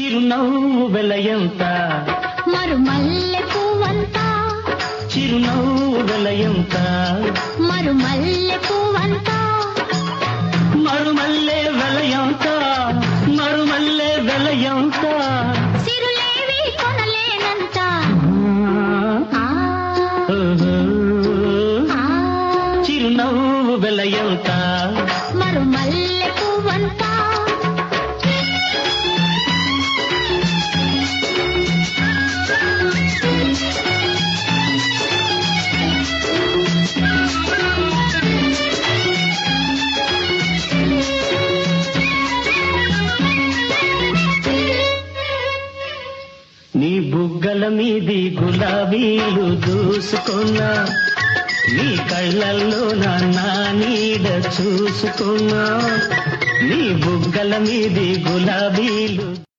చిరునవ్వు వెలయంత మరుమల్లె పువ్వంత చిరునవ్వు వెలయంత మరుమల్లె పువ్వంత మరుమల్లె వెలయంత మరుమల్లె వెలయంత సిరులేవి కొనలేనంత ఆ, ఆ, చిరునవ్వు వెలయంత మరుమల్లె పువ్వంత నీ బుగ్గల మీది గులాబీలు దూసుకున్నా నీ కళ్ళల్లో నా నీడ చూసుకున్నా నీ బుగ్గల మీది గులాబీలు